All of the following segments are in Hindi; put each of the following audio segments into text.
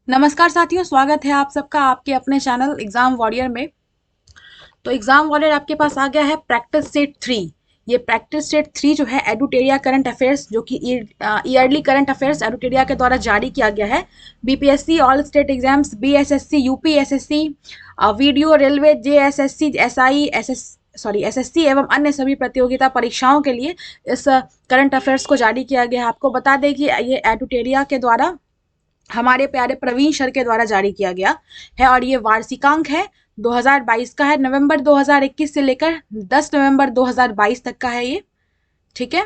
नमस्कार साथियों, स्वागत है आप सबका आपके अपने चैनल एग्जाम वॉरियर में। तो एग्जाम वॉरियर आपके पास आ गया है प्रैक्टिस सेट 3। ये प्रैक्टिस सेट 3 जो है एडुटेरिया करंट अफेयर्स, जो कि ईयरली करंट अफेयर्स एडुटेरिया के द्वारा जारी किया गया है। BPSC, all state exams, BSSC, UPSSC, video, railway, JSSC, SI, SSC एवं अन्य सभी प्रतियोगिता परीक्षाओं के लिए इस करंट अफेयर्स को जारी किया गया है। आपको बता दें कि ये एडुटेरिया के द्वारा हमारे प्यारे प्रवीण सर के द्वारा जारी किया गया है और ये वार्षिकांक है 2022 का है। नवंबर 2021 से लेकर 10 नवंबर 2022 तक का है ये। ठीक है,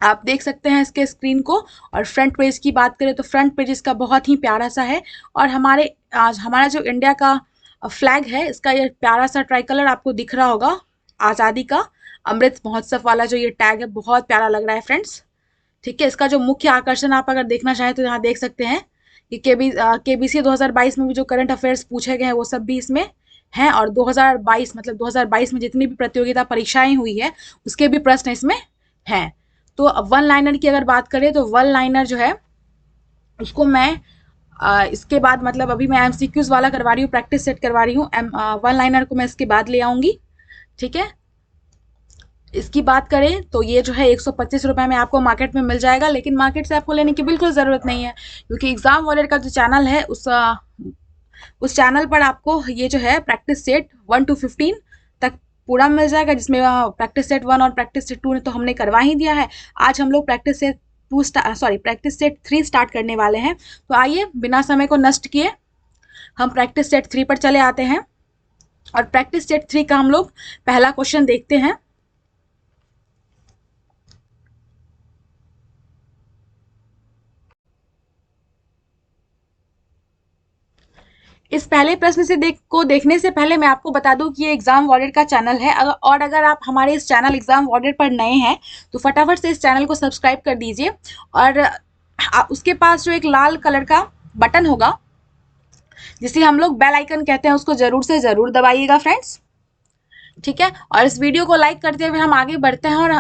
आप देख सकते हैं इसके स्क्रीन को। और फ्रंट पेज की बात करें तो फ्रंट पेज इसका बहुत ही प्यारा सा है। और हमारा जो इंडिया का फ्लैग है, इसका ये प्यारा सा ट्राई कलर आपको दिख रहा होगा, आज़ादी का अमृत महोत्सव वाला जो ये टैग है, बहुत प्यारा लग रहा है फ्रेंड्स। ठीक है, इसका जो मुख्य आकर्षण आप अगर देखना चाहें तो यहाँ देख सकते हैं कि केबीसी 2022 में भी जो करंट अफेयर्स पूछे गए हैं वो सब भी इसमें हैं। और 2022 मतलब 2022 में जितनी भी प्रतियोगिता परीक्षाएं हुई है उसके भी प्रश्न इसमें हैं। तो वन लाइनर की अगर बात करें तो वन लाइनर जो है उसको मैं इसके बाद, मतलब अभी मैं एमसीक्यूज वाला करवा रही हूँ, प्रैक्टिस सेट करवा रही हूँ। वन लाइनर को मैं इसके बाद ले आऊँगी। ठीक है, इसकी बात करें तो ये जो है 125 रुपये में आपको मार्केट में मिल जाएगा, लेकिन मार्केट से आपको लेने की बिल्कुल ज़रूरत नहीं है, क्योंकि एग्जाम वॉरियर का जो चैनल है उस चैनल पर आपको ये जो है प्रैक्टिस सेट 1 to 15 तक पूरा मिल जाएगा, जिसमें प्रैक्टिस सेट 1 और प्रैक्टिस सेट 2 ने तो हमने करवा ही दिया है। आज हम लोग प्रैक्टिस सेट 3 स्टार्ट करने वाले हैं। तो आइए बिना समय को नष्ट किए हम प्रैक्टिस सेट 3 पर चले आते हैं और प्रैक्टिस सेट 3 का हम लोग पहला क्वेश्चन देखते हैं। इस पहले प्रश्न से देखने से पहले मैं आपको बता दूं कि ये एग्जाम वॉरियर का चैनल है। और अगर आप हमारे इस चैनल एग्जाम वॉरियर पर नए हैं तो फटाफट से इस चैनल को सब्सक्राइब कर दीजिए। और उसके पास जो एक लाल कलर का बटन होगा जिसे हम लोग बेल आइकन कहते हैं, उसको जरूर से जरूर दबाइएगा फ्रेंड्स। ठीक है, और इस वीडियो को लाइक करते हुए हम आगे बढ़ते हैं और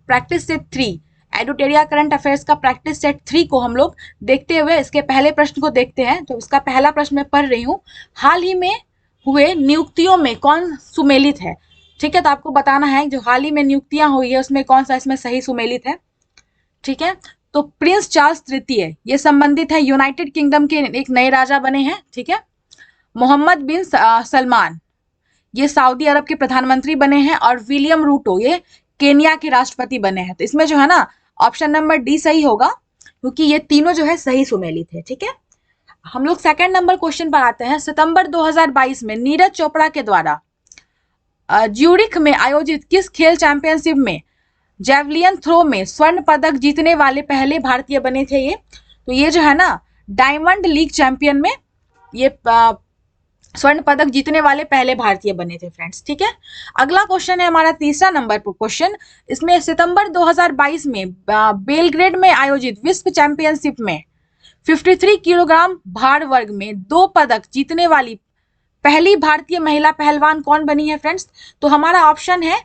प्रैक्टिस सेट 3 एडुटेरिया करंट अफेयर्स का प्रैक्टिस सेट 3 को हम लोग देखते हुए इसके पहले प्रश्न को देखते हैं। तो इसका पहला प्रश्न मैं पढ़ रही हूँ। हाल ही में हुए नियुक्तियों में कौन सुमेलित है? ठीक है, तो आपको बताना है जो हाल ही में नियुक्तियां हुई है उसमें कौन सा इसमें सही सुमेलित है। ठीक है, तो प्रिंस चार्ल्स तृतीय ये संबंधित है, यूनाइटेड किंगडम के एक नए राजा बने हैं। ठीक है, मोहम्मद बिन सलमान ये सऊदी अरब के प्रधानमंत्री बने हैं। और विलियम रूटो ये केनिया के राष्ट्रपति बने हैं। तो इसमें जो है ना ऑप्शन नंबर डी सही होगा, क्योंकि ये तीनों जो है सही सुमेलित है। ठीक है, हम लोग सेकंड नंबर क्वेश्चन पर आते हैं। सितंबर 2022 में नीरज चोपड़ा के द्वारा ज्यूरिख में आयोजित किस खेल चैंपियनशिप में जेवलियन थ्रो में स्वर्ण पदक जीतने वाले पहले भारतीय बने थे ये? तो ये जो है ना डायमंड लीग चैंपियन में ये स्वर्ण पदक जीतने वाले पहले भारतीय बने थे फ्रेंड्स। ठीक है, अगला क्वेश्चन है हमारा तीसरा नंबर पर क्वेश्चन। इसमें सितंबर 2022 में बेलग्रेड में आयोजित विश्व चैंपियनशिप में 53 किलोग्राम भार वर्ग में 2 पदक जीतने वाली पहली भारतीय महिला पहलवान कौन बनी है फ्रेंड्स? तो हमारा ऑप्शन है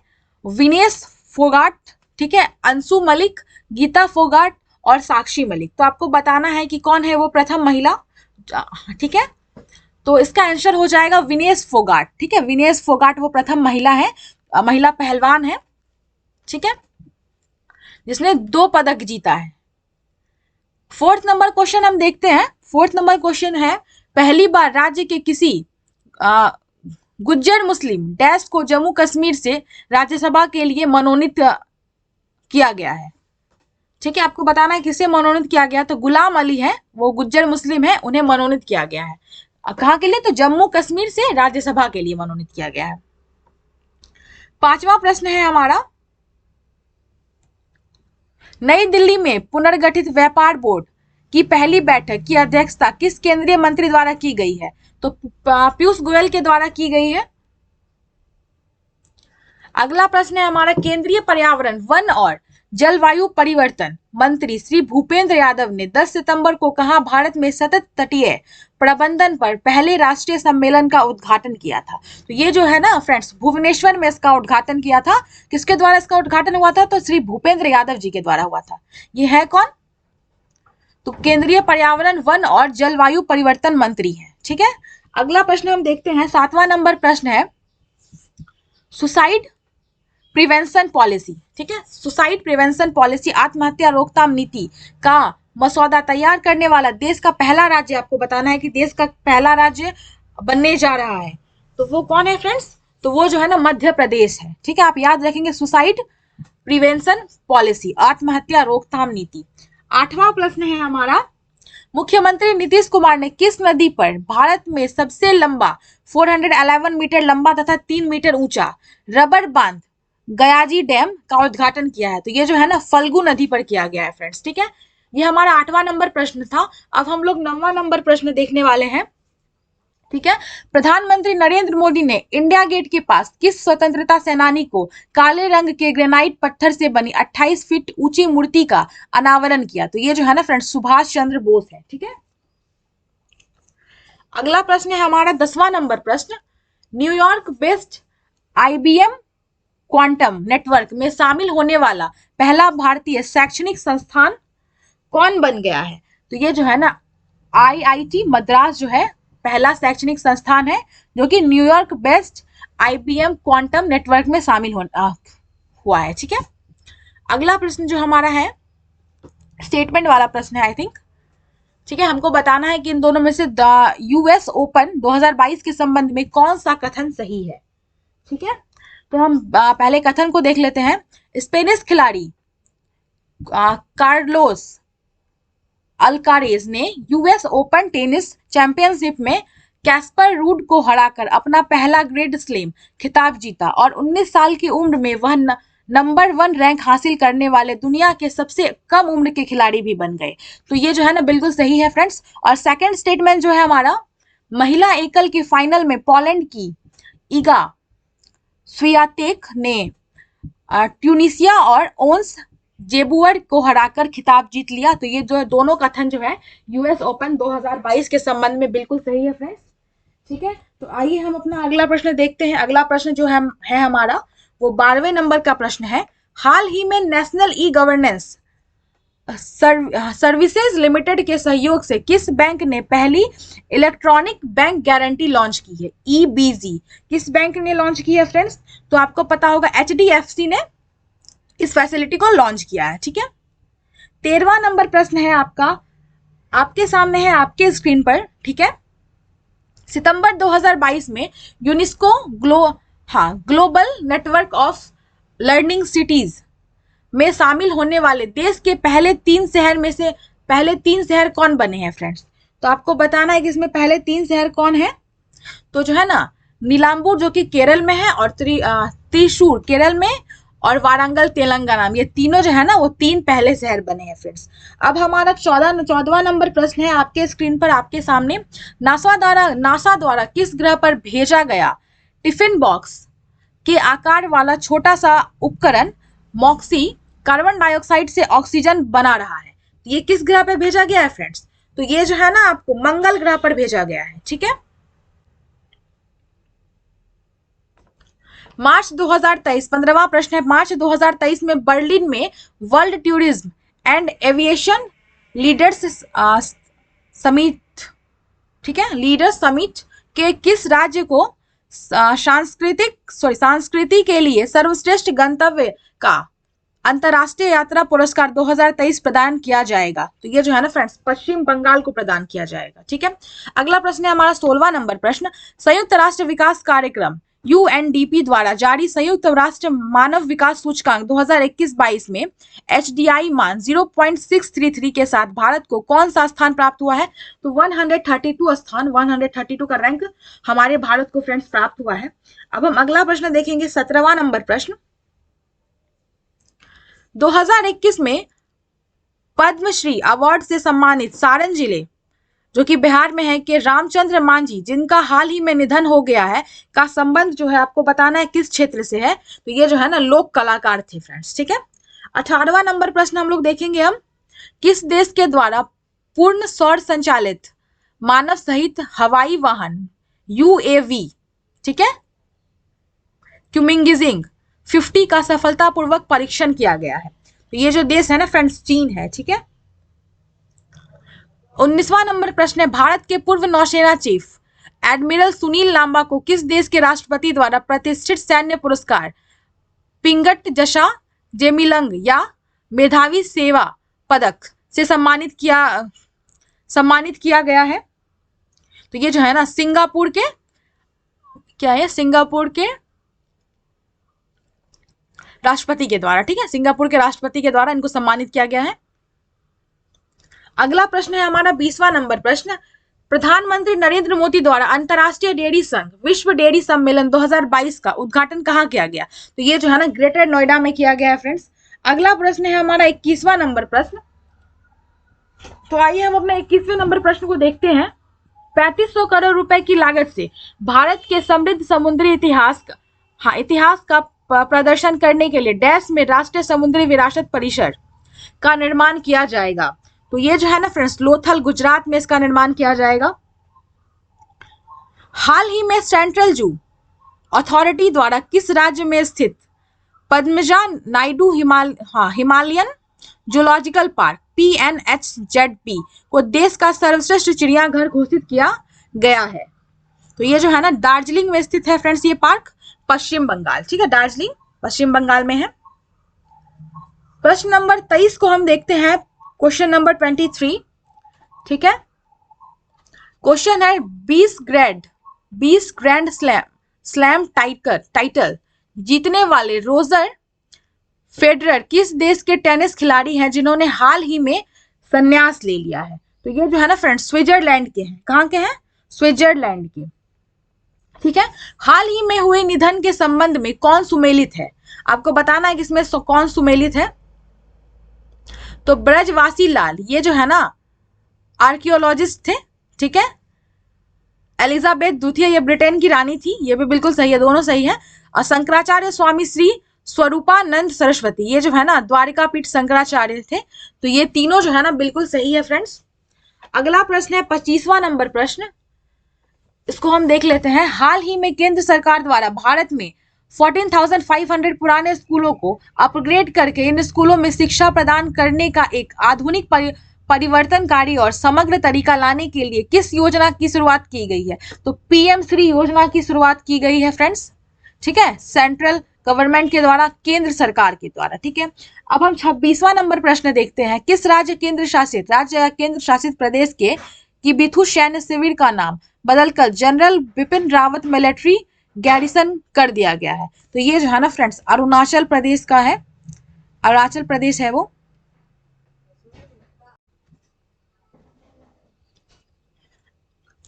विनेश फोगाट, ठीक है, अंशु मलिक, गीता फोगाट और साक्षी मलिक। तो आपको बताना है कि कौन है वो प्रथम महिला। ठीक है, तो इसका आंसर हो जाएगा विनेश फोगाट। ठीक है, विनेश फोगाट वो प्रथम महिला है, महिला पहलवान है। ठीक है, जिसने 2 पदक जीता है। फोर्थ नंबर क्वेश्चन हम देखते हैं। फोर्थ नंबर क्वेश्चन है, पहली बार राज्य के किसी गुज्जर मुस्लिम डैश को जम्मू कश्मीर से राज्यसभा के लिए मनोनीत किया गया है। ठीक है, आपको बताना है किसे मनोनीत किया गया। तो गुलाम अली है, वो गुज्जर मुस्लिम है, उन्हें मनोनीत किया गया है। कहाँ के लिए? तो जम्मू कश्मीर से राज्यसभा के लिए मनोनीत किया गया है। पांचवा प्रश्न है हमारा, नई दिल्ली में पुनर्गठित व्यापार बोर्ड की पहली बैठक की अध्यक्षता किस केंद्रीय मंत्री द्वारा की गई है? तो पीयूष गोयल के द्वारा की गई है। अगला प्रश्न है हमारा, केंद्रीय पर्यावरण, वन और जलवायु परिवर्तन मंत्री श्री भूपेंद्र यादव ने 10 सितंबर को कहां भारत में सतत तटीय प्रबंधन पर पहले राष्ट्रीय सम्मेलन का उद्घाटन किया था? तो ये जो है ना फ्रेंड्स, भुवनेश्वर में इसका उद्घाटन किया था। किसके द्वारा इसका उद्घाटन हुआ था? तो श्री भूपेंद्र यादव जी के द्वारा हुआ था। ये है कौन? तो केंद्रीय पर्यावरण, वन और जलवायु परिवर्तन मंत्री हैं। ठीक है, अगला प्रश्न हम देखते हैं, 7वां नंबर प्रश्न है सुसाइड प्रिवेंशन पॉलिसी। ठीक है, सुसाइड प्रिवेंशन पॉलिसी, आत्महत्या रोकथाम नीति का मसौदा तैयार करने वाला देश का पहला राज्य आपको बताना है कि देश का पहला राज्य बनने जा रहा है, तो वो कौन है फ्रेंड्स? तो वो जो है ना मध्य प्रदेश है। ठीक है, आप याद रखेंगे सुसाइड प्रिवेंशन पॉलिसी, आत्महत्या रोकथाम नीति। 8वां प्रश्न है हमारा, मुख्यमंत्री नीतीश कुमार ने किस नदी पर भारत में सबसे लंबा 411 मीटर लंबा तथा 3 मीटर ऊंचा रबर बांध गयाजी डैम का उद्घाटन किया है? तो ये जो है ना फल्गु नदी पर किया गया है फ्रेंड्स। ठीक है, ये हमारा 8वां नंबर प्रश्न था। अब हम लोग 9वां नंबर प्रश्न देखने वाले हैं। ठीक है, प्रधानमंत्री नरेंद्र मोदी ने इंडिया गेट के पास किस स्वतंत्रता सेनानी को काले रंग के ग्रेनाइट पत्थर से बनी 28 फीट ऊंची मूर्ति का अनावरण किया? तो ये जो है ना फ्रेंड्स सुभाष चंद्र बोस है। ठीक है, अगला प्रश्न है हमारा 10वां नंबर प्रश्न, New York based IBM quantum network में शामिल होने वाला पहला भारतीय शैक्षणिक संस्थान कौन बन गया है? तो ये जो है ना IIT मद्रास जो है पहला शैक्षणिक संस्थान है जो कि New York based IBM quantum network में शामिल हुआ है। ठीक है, अगला प्रश्न जो हमारा है स्टेटमेंट वाला प्रश्न है आई थिंक। ठीक है, हमको बताना है कि इन दोनों में से US ओपन 2022 के संबंध में कौन सा कथन सही है। ठीक है, तो हम पहले कथन को देख लेते हैं। स्पेनिश खिलाड़ी कार्लोस अल्कारेज ने US ओपन टेनिस चैंपियनशिप में कैस्पर रूड को हराकर अपना पहला ग्रैंड स्लैम खिताब जीता और 19 साल की उम्र में वह नंबर 1 रैंक हासिल करने वाले दुनिया के सबसे कम उम्र के खिलाड़ी भी बन गए। तो ये जो है ना बिल्कुल सही है फ्रेंड्स। और सेकंड स्टेटमेंट जो है हमारा, महिला एकल के फाइनल में पोलैंड की इगा स्वियातेक ने ट्यूनिसिया और ओन्स जेबुअर को हराकर खिताब जीत लिया। तो ये जो है दोनों कथन जो है US ओपन 2022 के संबंध में बिल्कुल सही है फ्रेंड्स। ठीक है, तो आइए हम अपना अगला प्रश्न देखते हैं। अगला प्रश्न जो है हमारा वो 12वें नंबर का प्रश्न है, हाल ही में national e governance services limited के सहयोग से किस बैंक ने पहली इलेक्ट्रॉनिक बैंक गारंटी लॉन्च की है? EBG किस बैंक ने लॉन्च की है फ्रेंड्स? तो आपको पता होगा HDFC ने इस फैसिलिटी को लॉन्च किया है। ठीक है, 13वां नंबर प्रश्न है आपका, आपके सामने है आपके स्क्रीन पर। ठीक है, सितंबर 2022 में UNESCO global network of learning cities में शामिल होने वाले देश के पहले 3 शहर में से पहले 3 शहर कौन बने हैं फ्रेंड्स? तो आपको बताना है कि इसमें पहले 3 शहर कौन है। तो जो है ना नीलांबूर जो कि केरल में है, और त्रिशूर केरल में, और वारंगल तेलंगाना में, ये तीनों जो है ना वो 3 पहले शहर बने हैं फ्रेंड्स। अब हमारा 14वां नंबर प्रश्न है आपके स्क्रीन पर आपके सामने, नासा द्वारा किस ग्रह पर भेजा गया टिफिन बॉक्स के आकार वाला छोटा सा उपकरण मॉक्सी कार्बन डाइऑक्साइड से ऑक्सीजन बना रहा है? ये किस ग्रह पर भेजा गया है फ्रेंड्स? तो ये जो है ना आपको मंगल ग्रह पर भेजा गया है। ठीक है, मार्च 2023 15वां प्रश्न है, मार्च 2023 में बर्लिन में world tourism and aviation leaders summit, ठीक है, लीडर्स समिट के किस राज्य को संस्कृति के लिए सर्वश्रेष्ठ गंतव्य का अंतरराष्ट्रीय यात्रा पुरस्कार 2023 प्रदान किया जाएगा? तो ये जो है ना फ्रेंड्स पश्चिम बंगाल को प्रदान किया जाएगा। ठीक है, अगला प्रश्न है हमारा 16वां नंबर प्रश्न, संयुक्त राष्ट्र विकास कार्यक्रम UNDP द्वारा जारी संयुक्त राष्ट्र मानव विकास सूचकांक 2021-22 में HDI मान 0.633 के साथ भारत को कौन सा स्थान प्राप्त हुआ है? तो 132 स्थान, 132 का रैंक हमारे भारत को फ्रेंड्स प्राप्त हुआ है। अब हम अगला प्रश्न देखेंगे 17वां नंबर प्रश्न, 2021 में पद्मश्री अवार्ड से सम्मानित सारण जिले जो कि बिहार में है के रामचंद्र मांझी जिनका हाल ही में निधन हो गया है का संबंध जो है आपको बताना है किस क्षेत्र से है? तो ये जो है ना लोक कलाकार थे फ्रेंड्स। ठीक है, 18वां नंबर प्रश्न हम लोग देखेंगे हम, किस देश के द्वारा पूर्ण सौर संचालित मानव सहित हवाई वाहन UAV, ठीक है, क्यूमिंगिजिंग 50 का सफलतापूर्वक परीक्षण किया गया है? तो ये जो देश है ना फ्रेंड्स चीन है। ठीक है, 19वां नंबर प्रश्न है, भारत के पूर्व नौसेना चीफ एडमिरल सुनील लांबा को किस देश के राष्ट्रपति द्वारा प्रतिष्ठित सैन्य पुरस्कार पिंगट जशा जेमिलंग या मेधावी सेवा पदक से सम्मानित किया गया है? तो ये जो है ना सिंगापुर के, क्या है, सिंगापुर के राष्ट्रपति के द्वारा, ठीक है, सिंगापुर के राष्ट्रपति के द्वारा इनको सम्मानित किया गया है। अगला प्रश्न है हमारा 20वां नंबर प्रश्न, प्रधानमंत्री नरेंद्र मोदी द्वारा अंतर्राष्ट्रीय डेयरी संघ विश्व डेयरी सम्मेलन 2022 का उद्घाटन कहाँ किया गया? तो ये जो है ना ग्रेटर नोएडा में किया गया है फ्रेंड्स। अगला प्रश्न है हमारा 21वां नंबर प्रश्न। तो आइए हम अपना 21वें नंबर प्रश्न को देखते हैं। 3500 करोड़ रुपए की लागत से भारत के समृद्ध समुद्री इतिहास का प्रदर्शन करने के लिए डैश में राष्ट्रीय समुद्री विरासत परिसर का निर्माण किया जाएगा? तो ये जो है ना फ्रेंड्स लोथल गुजरात में इसका निर्माण किया जाएगा। हाल ही में सेंट्रल जू अथॉरिटी द्वारा किस राज्य में स्थित Padmaja Naidu Himalayan zoological park PNHZP को देश का सर्वश्रेष्ठ चिड़ियाघर घोषित किया गया है? तो ये जो है ना दार्जिलिंग में स्थित है फ्रेंड्स, ये पार्क पश्चिम बंगाल, ठीक है, दार्जिलिंग पश्चिम बंगाल में है। प्रश्न नंबर 23 को हम देखते हैं, क्वेश्चन नंबर 23, ठीक है। क्वेश्चन है 20 ग्रैंड स्लैम टाइटल जीतने वाले रोजर फेडरर किस देश के टेनिस खिलाड़ी हैं जिन्होंने हाल ही में संन्यास ले लिया है? तो ये जो है ना फ्रेंड्स स्विट्जरलैंड के हैं। कहाँ के हैं? स्विट्जरलैंड के, ठीक है। हाल ही में हुए निधन के संबंध में कौन सुमेलित है? आपको बताना है कि इसमें कौन सुमेलित है। तो ब्रजवासी लाल, ये जो है ना आर्कियोलॉजिस्ट थे, ठीक है। एलिजाबेथ द्वितीय, ये ब्रिटेन की रानी थी, ये भी बिल्कुल सही है, दोनों सही है। और शंकराचार्य स्वामी श्री स्वरूपानंद सरस्वती, ये जो है ना द्वारिका पीठ शंकराचार्य थे। तो ये तीनों जो है ना बिल्कुल सही है फ्रेंड्स। अगला प्रश्न है 25वां नंबर प्रश्न, इसको हम देख लेते हैं। हाल ही में केंद्र सरकार द्वारा भारत में 14,500 पुराने स्कूलों को अपग्रेड करके इन स्कूलों में शिक्षा प्रदान करने का एक आधुनिक परिवर्तनकारी और समग्र तरीका लाने के लिए किस योजना की शुरुआत की गई है? तो PM श्री योजना की शुरुआत की गई है फ्रेंड्स, ठीक है, सेंट्रल गवर्नमेंट के द्वारा, केंद्र सरकार के द्वारा, ठीक है। अब हम 26वां नंबर प्रश्न देखते हैं। किस राज्य केंद्र शासित प्रदेश के किबिथु सैन्य शिविर का नाम बदलकर general Bipin Rawat military garrison कर दिया गया है? तो ये जो है ना फ्रेंड्स अरुणाचल प्रदेश का है, अरुणाचल प्रदेश है वो।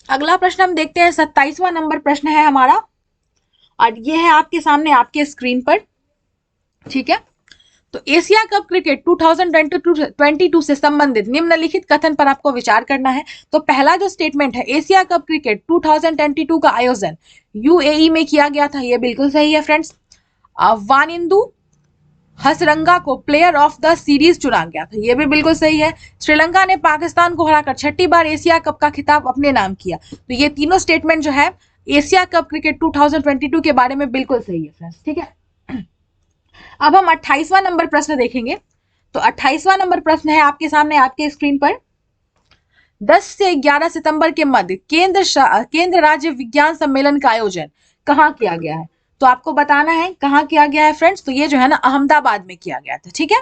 अगला प्रश्न हम देखते हैं 27वां नंबर प्रश्न है हमारा, और ये है आपके सामने आपके स्क्रीन पर, ठीक है। तो एशिया कप क्रिकेट 2022 से संबंधित निम्नलिखित कथन पर आपको विचार करना है। तो पहला जो स्टेटमेंट है, एशिया कप क्रिकेट 2022 का आयोजन UAE में किया गया था, ये बिल्कुल सही है फ्रेंड्स। वानिंदु हसरंगा को प्लेयर ऑफ द सीरीज चुना गया था, ये भी बिल्कुल सही है। श्रीलंका ने पाकिस्तान को हराकर 6ठी बार एशिया कप का खिताब अपने नाम किया। तो ये तीनों स्टेटमेंट जो है एशिया कप क्रिकेट 2022 के बारे में बिल्कुल सही है फ्रेंड्स, ठीक है। अब हम 28वां नंबर प्रश्न देखेंगे। तो 28वां नंबर प्रश्न है आपके सामने आपके स्क्रीन पर। 10 से 11 सितंबर के मध्य केंद्र राज्य विज्ञान सम्मेलन का आयोजन कहाँ किया गया है? तो आपको बताना है कहाँ किया गया है फ्रेंड्स। तो ये जो है ना अहमदाबाद में किया गया था, ठीक है।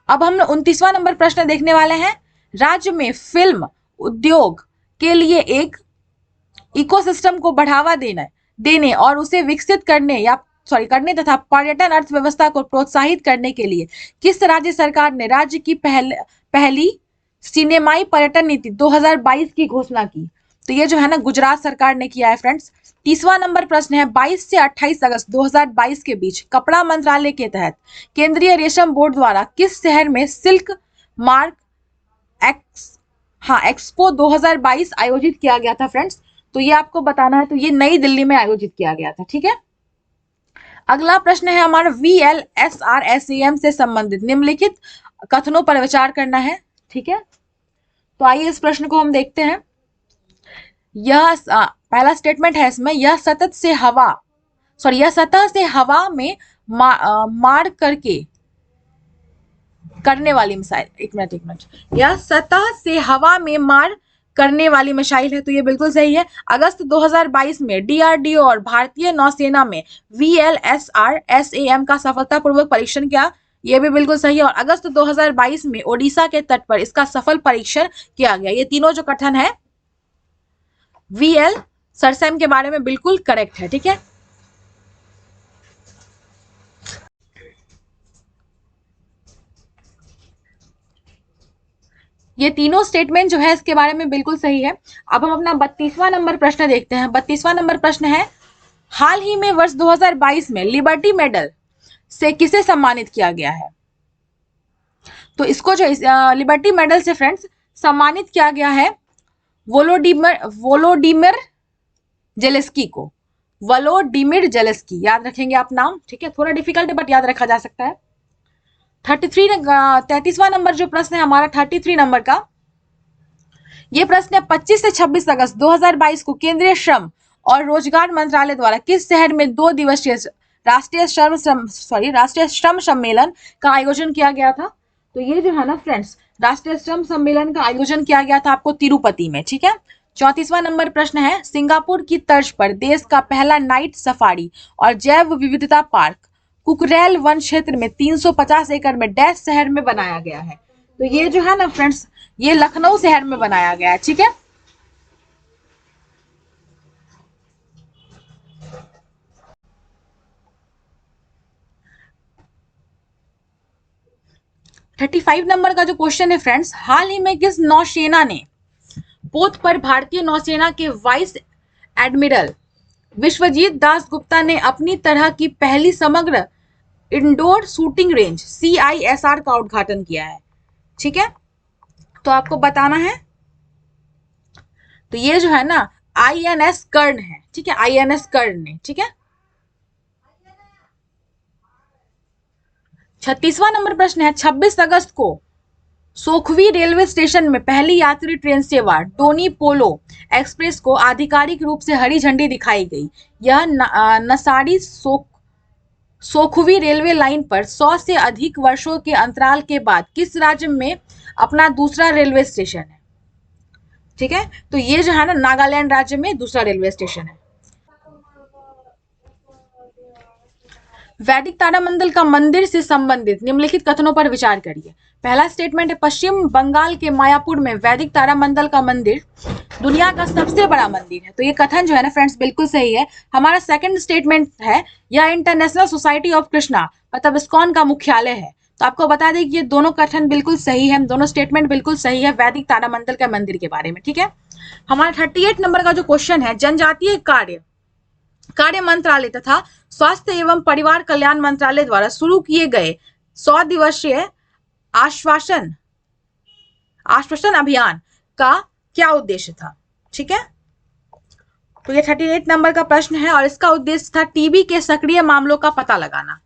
अब हम 29वां नंबर प्रश्न देखने वाले हैं। राज्य में फिल्म उद्योग के लिए एक इकोसिस्टम को बढ़ावा देने और उसे विकसित करने तथा पर्यटन अर्थव्यवस्था को प्रोत्साहित करने के लिए किस राज्य सरकार ने राज्य की पहली सिनेमाई पर्यटन नीति 2022 की घोषणा की? तो ये जो है ना गुजरात सरकार ने किया है फ्रेंड्स। 30वां नंबर प्रश्न है 22 से 28 अगस्त 2022 के बीच कपड़ा मंत्रालय के तहत केंद्रीय रेशम बोर्ड द्वारा किस शहर में सिल्क मार्क एक्सपो 2022 आयोजित किया गया था फ्रेंड्स? तो ये आपको बताना है। तो ये नई दिल्ली में आयोजित किया गया था, ठीक है। अगला प्रश्न है हमारा VLSRSAM से संबंधित निम्नलिखित कथनों पर विचार करना है, ठीक है। तो आइए इस प्रश्न को हम देखते हैं। यह पहला स्टेटमेंट है इसमें, यह सतह से हवा में मार करके करने वाली मिसाइल, एक मिनट, यह सतह से हवा में मार करने वाली मिसाइल है, तो ये बिल्कुल सही है। अगस्त 2022 में डीआरडीओ और भारतीय नौसेना में VLSR-SAM का सफलतापूर्वक परीक्षण किया, ये भी बिल्कुल सही है। और अगस्त 2022 में ओडिशा के तट पर इसका सफल परीक्षण किया गया। ये तीनों जो कथन है VL सरसैम के बारे में बिल्कुल करेक्ट है, ठीक है। ये तीनों स्टेटमेंट जो है इसके बारे में बिल्कुल सही है। अब हम अपना 32वां नंबर प्रश्न देखते हैं। 32वां नंबर प्रश्न है, हाल ही में वर्ष 2022 में लिबर्टी मेडल से किसे सम्मानित किया गया है? तो इसको जो लिबर्टी मेडल से फ्रेंड्स सम्मानित किया गया है वोलोडिमिर जेलेस्की को। वोलोडिमिर जेलेस्की, याद रखेंगे आप नाम, ठीक है। थोड़ा डिफिकल्ट है बट याद रखा जा सकता है। 33वां नंबर जो प्रश्न है हमारा 33 नंबर का, ये प्रश्न है 25 से 26 अगस्त 2022 को केंद्रीय श्रम और रोजगार मंत्रालय द्वारा किस शहर में 2 दिवसीय राष्ट्रीय श्रम सम्मेलन का आयोजन किया गया था? तो ये जो है ना फ्रेंड्स, राष्ट्रीय श्रम सम्मेलन का आयोजन किया गया था आपको तिरुपति में, ठीक है। 34वां नंबर प्रश्न है, सिंगापुर की तर्ज पर देश का पहला नाइट सफारी और जैव विविधता पार्क कुकरेल वन क्षेत्र में 350 एकड़ में डैश शहर में बनाया गया है। तो ये जो है ना फ्रेंड्स, ये लखनऊ शहर में बनाया गया है, ठीक है। थर्टी 35 नंबर का जो क्वेश्चन है फ्रेंड्स, हाल ही में किस नौसेना ने पोत पर भारतीय नौसेना के वाइस एडमिरल विश्वजीत दास गुप्ता ने अपनी तरह की पहली समग्र इंडोर शूटिंग रेंज CISR का उद्घाटन किया है, ठीक है। तो आपको बताना है, तो ये जो है ना INS कर्ण है, ठीक है, INS कर्ण ने, ठीक है। 36वां नंबर प्रश्न है, 26 अगस्त को सोखवी रेलवे स्टेशन में पहली यात्री ट्रेन सेवा डोनी पोलो एक्सप्रेस को आधिकारिक रूप से हरी झंडी दिखाई गई। यह नसाड़ी सोखवी रेलवे लाइन पर 100 से अधिक वर्षों के अंतराल के बाद किस राज्य में अपना दूसरा रेलवे स्टेशन है, ठीक है। तो ये जो है ना नागालैंड राज्य में दूसरा रेलवे स्टेशन है। वैदिक तारामंडल का मंदिर से संबंधित निम्नलिखित कथनों पर विचार करिए। पहला स्टेटमेंट है, पश्चिम बंगाल के मायापुर में वैदिक तारामंडल का मंदिर दुनिया का सबसे बड़ा मंदिर है। तो ये कथन जो है ना फ्रेंड्स बिल्कुल सही है। हमारा सेकंड स्टेटमेंट है, यह इंटरनेशनल सोसाइटी ऑफ कृष्णा मतलब इस्कॉन का मुख्यालय है। तो आपको बता दें कि ये दोनों कथन बिल्कुल सही है, दोनों स्टेटमेंट बिल्कुल सही है वैदिक तारामंडल के मंदिर के बारे में, ठीक है। हमारा 38 नंबर का जो क्वेश्चन है, जनजातीय कार्य मंत्रालय तथा स्वास्थ्य एवं परिवार कल्याण मंत्रालय द्वारा शुरू किए गए 100 दिवसीय आश्वासन अभियान का क्या उद्देश्य था, ठीक है। तो ये 38 नंबर का प्रश्न है और इसका उद्देश्य था टीबी के सक्रिय मामलों का पता लगाना,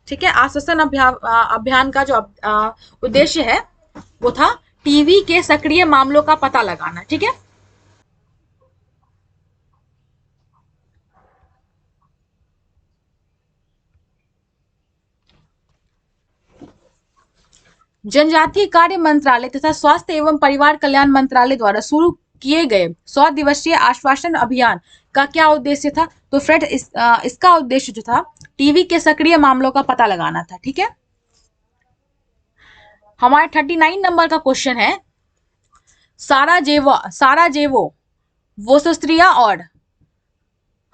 ठीक है। आश्वासन अभियान का जो उद्देश्य है वो था टीबी के सक्रिय मामलों का पता लगाना, ठीक है। जनजातीय कार्य मंत्रालय तथा स्वास्थ्य एवं परिवार कल्याण मंत्रालय द्वारा शुरू किए गए 100 दिवसीय आश्वासन अभियान का क्या उद्देश्य था? तो फ्रेंड इसका उद्देश्य जो था टीबी के सक्रिय मामलों का पता लगाना था, ठीक है। हमारे 39 नंबर का क्वेश्चन है, साराजेवो वोस्त्रिया और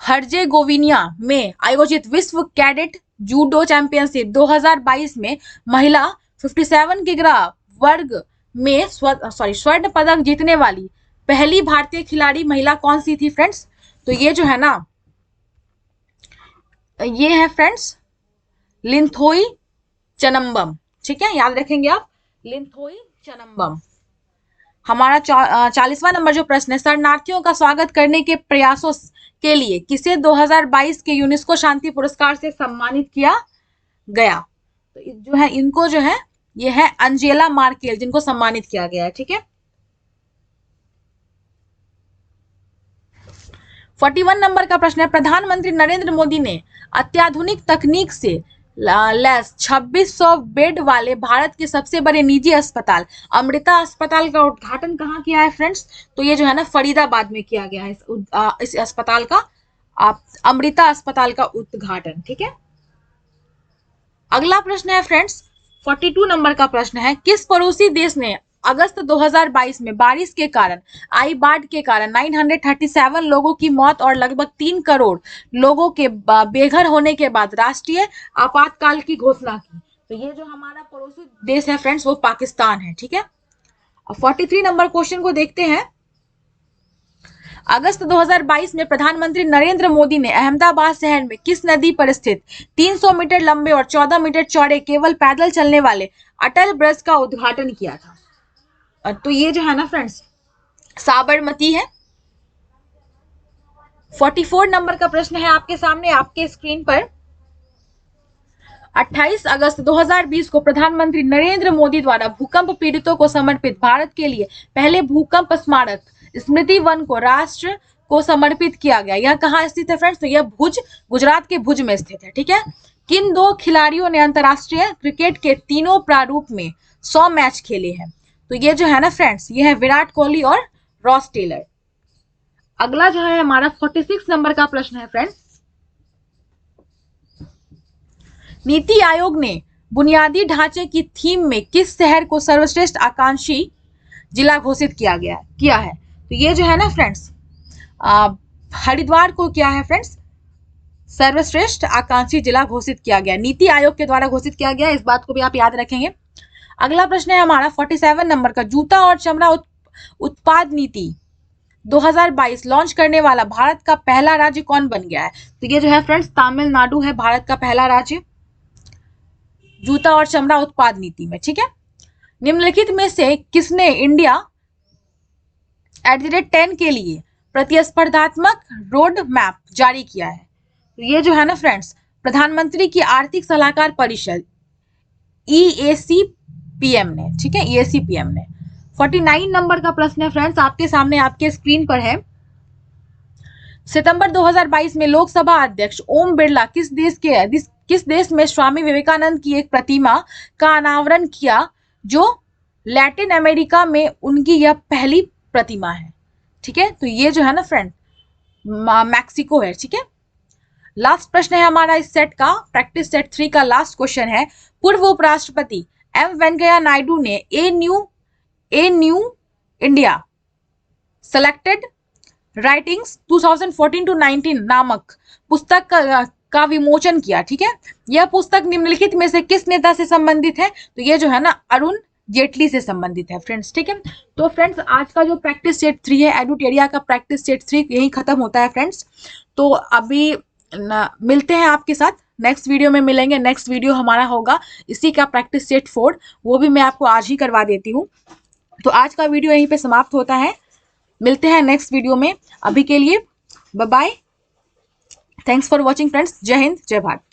हर्जेगोविनिया में आयोजित विश्व कैडेट जूडो चैंपियनशिप 2022 में महिला 57 किग्रा वर्ग में स्वर्ण पदक जीतने वाली पहली भारतीय खिलाड़ी महिला कौन सी थी फ्रेंड्स? तो ये जो है ना, ये है फ्रेंड्स लिंथोई चनम्बम, ठीक है, याद रखेंगे आप, लिंथोई चनम्बम। हमारा 40वां नंबर जो प्रश्न है, शरणार्थियों का स्वागत करने के प्रयासों के लिए किसे 2022 के यूनेस्को शांति पुरस्कार से सम्मानित किया गया? तो जो है इनको जो है ये है अंजेला मार्केल जिनको सम्मानित किया गया है, ठीक है। 41 नंबर का प्रश्न है, प्रधानमंत्री नरेंद्र मोदी ने अत्याधुनिक तकनीक से लेस 2600 बेड वाले भारत के सबसे बड़े निजी अस्पताल अमृता अस्पताल का उद्घाटन कहाँ किया है फ्रेंड्स? तो ये जो है ना फरीदाबाद में किया गया है इस अस्पताल का अमृता अस्पताल का उद्घाटन। ठीक है, अगला प्रश्न है फ्रेंड्स 42 नंबर का प्रश्न है, किस पड़ोसी देश ने अगस्त 2022 में बारिश के कारण आई बाढ़ के कारण 937 लोगों की मौत और लगभग 3 करोड़ लोगों के बेघर होने के बाद राष्ट्रीय आपातकाल की घोषणा की? तो ये जो हमारा पड़ोसी देश है फ्रेंड्स वो पाकिस्तान है। ठीक है, 43 नंबर क्वेश्चन को देखते हैं। अगस्त 2022 में प्रधानमंत्री नरेंद्र मोदी ने अहमदाबाद शहर में किस नदी पर स्थित 300 मीटर लंबे और 14 मीटर चौड़े केवल पैदल चलने वाले अटल ब्रिज का उद्घाटन किया था? तो ये जो है ना फ्रेंड्स साबरमती है। 44 नंबर का प्रश्न है आपके सामने आपके स्क्रीन पर। 28 अगस्त 2020 को प्रधानमंत्री नरेंद्र मोदी द्वारा भूकंप पीड़ितों को समर्पित भारत के लिए पहले भूकंप स्मारक स्मृति वन को राष्ट्र को समर्पित किया गया। यह कहाँ स्थित है फ्रेंड्स? तो यह भुज, गुजरात के भुज में स्थित है। ठीक है, किन दो खिलाड़ियों ने अंतरराष्ट्रीय क्रिकेट के तीनों प्रारूप में 100 मैच खेले हैं? तो ये जो है ना फ्रेंड्स ये है विराट कोहली और रॉस टेलर। अगला जो है हमारा 46 नंबर का प्रश्न है फ्रेंड्स, नीति आयोग ने बुनियादी ढांचे की थीम में किस शहर को सर्वश्रेष्ठ आकांक्षी जिला घोषित किया है? तो ये जो है ना फ्रेंड्स हरिद्वार को क्या है फ्रेंड्स सर्वश्रेष्ठ आकांक्षी जिला घोषित किया गया, नीति आयोग के द्वारा घोषित किया गया। इस बात को भी आप याद रखेंगे। अगला प्रश्न है हमारा 47 नंबर का, जूता और चमड़ा उत्पाद नीति 2022 लॉन्च करने वाला भारत का पहला राज्य कौन बन गया है? तो ये जो है फ्रेंड्स तमिलनाडु है भारत का पहला राज्य जूता और चमड़ा उत्पाद नीति में। ठीक है, निम्नलिखित में से किसने इंडिया @10 के लिए प्रतिस्पर्धात्मक रोड मैप जारी किया है? तो ये जो है ना फ्रेंड्स प्रधानमंत्री की आर्थिक सलाहकार परिषद EACPM ने। ठीक है, EACPM ने। 49 नंबर का प्रश्न है फ्रेंड्स आपके सामने आपके स्क्रीन पर है, सितंबर 2022 में लोकसभा अध्यक्ष ओम बिरला किस देश में स्वामी विवेकानंद की एक प्रतिमा का अनावरण किया जो लैटिन अमेरिका में उनकी यह पहली प्रतिमा है? ठीक है, तो ये जो है ना फ्रेंड मैक्सिको है। ठीक है, लास्ट प्रश्न है हमारा इस सेट का, प्रैक्टिस सेट 3 का लास्ट क्वेश्चन है, पूर्व उपराष्ट्रपति M वेंकैया नायडू ने a new India selected writings 2014-19 नामक पुस्तक का विमोचन किया। ठीक है, यह पुस्तक निम्नलिखित में से किस नेता से संबंधित है? तो ये जो है ना अरुण जेटली से संबंधित है फ्रेंड्स। ठीक है, तो फ्रेंड्स आज का जो प्रैक्टिस सेट 3 है एडुटेरिया का प्रैक्टिस सेट 3 यही खत्म होता है फ्रेंड्स। तो अभी मिलते हैं आपके साथ नेक्स्ट वीडियो में मिलेंगे। नेक्स्ट वीडियो हमारा होगा इसी का प्रैक्टिस सेट 4, वो भी मैं आपको आज ही करवा देती हूँ। तो आज का वीडियो यहीं पे समाप्त होता है, मिलते हैं नेक्स्ट वीडियो में। अभी के लिए bye bye, thanks for watching friends, जय हिंद जय भारत।